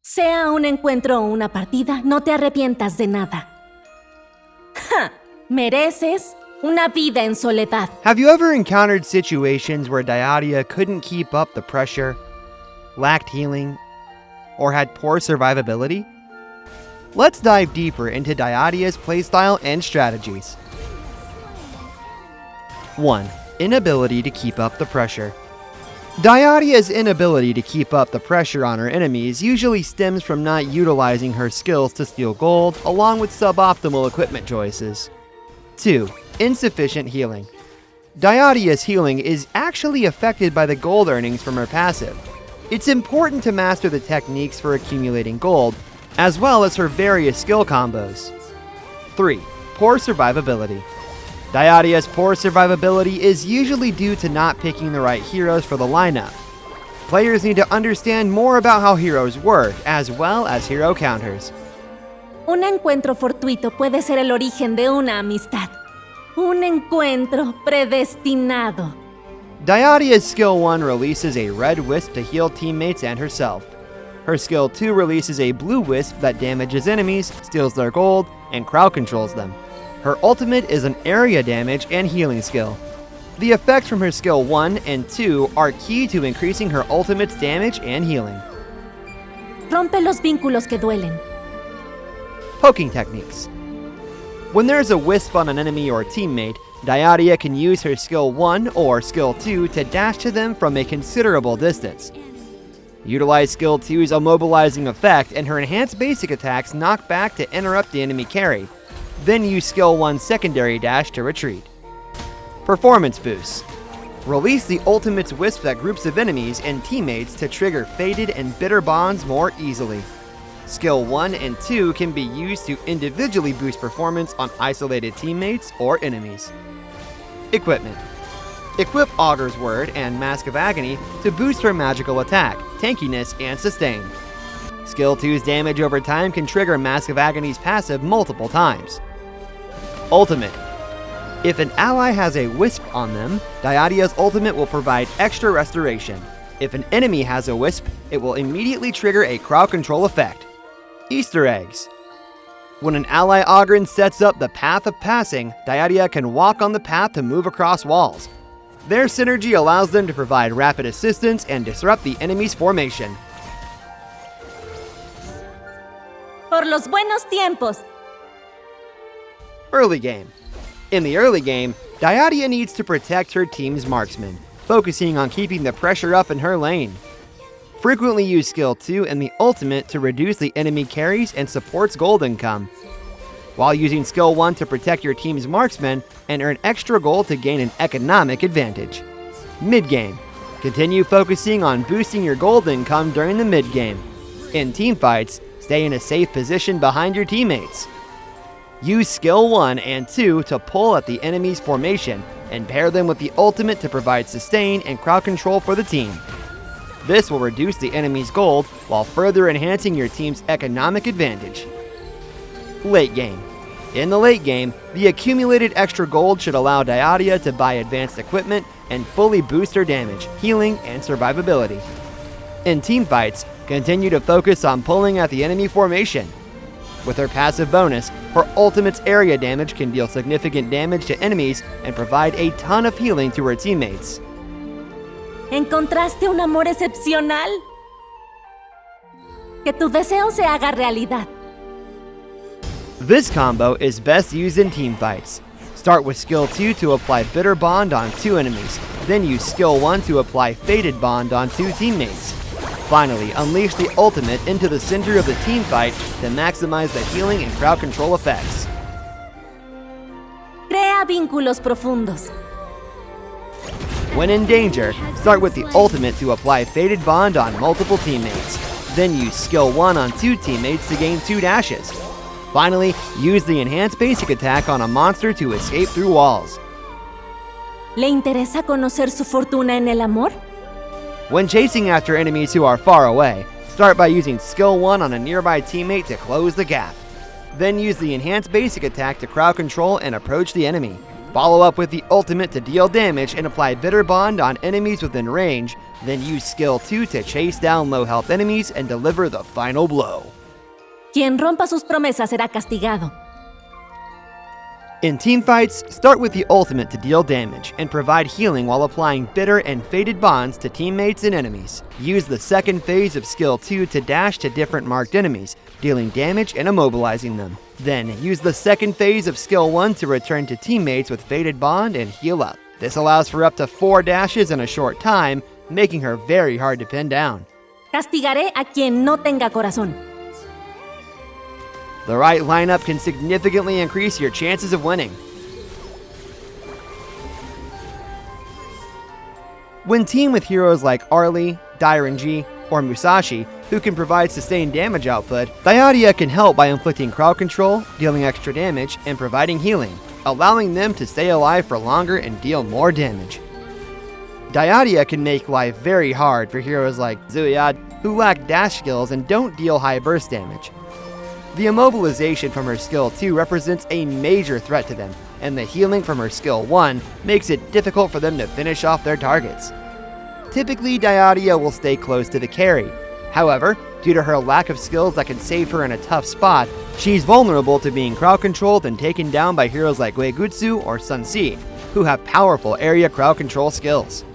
Sea un encuentro o una partida, no te arrepientas de nada. ¡Ja! Mereces una vida en soledad. Have you ever encountered situations where Dyadia couldn't keep up the pressure, lacked healing, or had poor survivability? Let's dive deeper into Dyadia's playstyle and strategies. 1. Inability to keep up the pressure. Dyadia's inability to keep up the pressure on her enemies usually stems from not utilizing her skills to steal gold, along with suboptimal equipment choices. 2. Insufficient healing. Dyadia's healing is actually affected by the gold earnings from her passive. It's important to master the techniques for accumulating gold, as well as her various skill combos. 3. Poor survivability. Dyadia's poor survivability is usually due to not picking the right heroes for the lineup. Players need to understand more about how heroes work, as well as hero counters. Un encuentro fortuito puede ser el origen de una amistad. Un encuentro predestinado. Dyadia's Skill 1 releases a red wisp to heal teammates and herself. Her Skill 2 releases a blue wisp that damages enemies, steals their gold, and crowd controls them. Her ultimate is an area damage and healing skill. The effects from her Skill 1 and 2 are key to increasing her ultimate's damage and healing. Rompe los vínculos que duelen. Poking techniques. When there's a wisp on an enemy or teammate, Dyadia can use her Skill 1 or Skill 2 to dash to them from a considerable distance. Utilize Skill 2's immobilizing effect and her enhanced basic attacks knock back to interrupt the enemy carry. Then use Skill 1's secondary dash to retreat. Performance boosts. Release the ultimate's wisp at groups of enemies and teammates to trigger fated and bitter bonds more easily. Skill 1 and 2 can be used to individually boost performance on isolated teammates or enemies. Equipment. Equip Augur's Word and Mask of Agony to boost her magical attack, tankiness, and sustain. Skill 2's damage over time can trigger Mask of Agony's passive multiple times. Ultimate. If an ally has a wisp on them, Dyadia's ultimate will provide extra restoration. If an enemy has a wisp, it will immediately trigger a crowd control effect. Easter eggs. When an ally Ogryn sets up the path of passing, Dyadia can walk on the path to move across walls. Their synergy allows them to provide rapid assistance and disrupt the enemy's formation. Por los buenos tiempos. Early game. In the early game, Dyadia needs to protect her team's marksman, focusing on keeping the pressure up in her lane. Frequently use Skill 2 and the ultimate to reduce the enemy carries and supports gold income, while using Skill 1 to protect your team's marksman and earn extra gold to gain an economic advantage. Mid-game. Continue focusing on boosting your gold income during the mid-game. In teamfights, stay in a safe position behind your teammates. Use Skill 1 and 2 to pull at the enemy's formation and pair them with the ultimate to provide sustain and crowd control for the team. This will reduce the enemy's gold while further enhancing your team's economic advantage. Late game. In the late game, the accumulated extra gold should allow Dyadia to buy advanced equipment and fully boost her damage, healing, and survivability. In teamfights, continue to focus on pulling at the enemy formation. With her passive bonus, her ultimate's area damage can deal significant damage to enemies and provide a ton of healing to her teammates. ¿Encontraste un amor excepcional? Que tu deseo se haga realidad. This combo is best used in teamfights. Start with Skill 2 to apply Bitter Bond on 2 enemies, then use Skill 1 to apply Fated Bond on 2 teammates. Finally, unleash the ultimate into the center of the teamfight to maximize the healing and crowd control effects. Crea vínculos profundos. When in danger, start with the ultimate to apply Fated Bond on multiple teammates. Then use Skill 1 on 2 teammates to gain 2 dashes. Finally, use the enhanced basic attack on a monster to escape through walls. ¿Le interesa conocer su fortuna en el amor? When chasing after enemies who are far away, start by using Skill 1 on a nearby teammate to close the gap. Then use the enhanced basic attack to crowd control and approach the enemy. Follow up with the ultimate to deal damage and apply Bitter Bond on enemies within range, then use skill 2 to chase down low health enemies and deliver the final blow. Quien rompa sus promesas será castigado. In teamfights, start with the ultimate to deal damage and provide healing while applying bitter and faded bonds to teammates and enemies. Use the second phase of skill 2 to dash to different marked enemies, dealing damage and immobilizing them. Then, use the second phase of skill 1 to return to teammates with faded bond and heal up. This allows for up to 4 dashes in a short time, making her very hard to pin down. Castigaré a quien no tenga corazón. The right lineup can significantly increase your chances of winning. When teamed with heroes like Arlie, Dairenji, or Musashi, who can provide sustained damage output, Dyadia can help by inflicting crowd control, dealing extra damage, and providing healing, allowing them to stay alive for longer and deal more damage. Dyadia can make life very hard for heroes like Dyadia, who lack dash skills and don't deal high burst damage. The immobilization from her skill 2 represents a major threat to them, and the healing from her skill 1 makes it difficult for them to finish off their targets. Typically, Dyadia will stay close to the carry. However, due to her lack of skills that can save her in a tough spot, she's vulnerable to being crowd controlled and taken down by heroes like Uegutsu or Sun-Si, who have powerful area crowd control skills.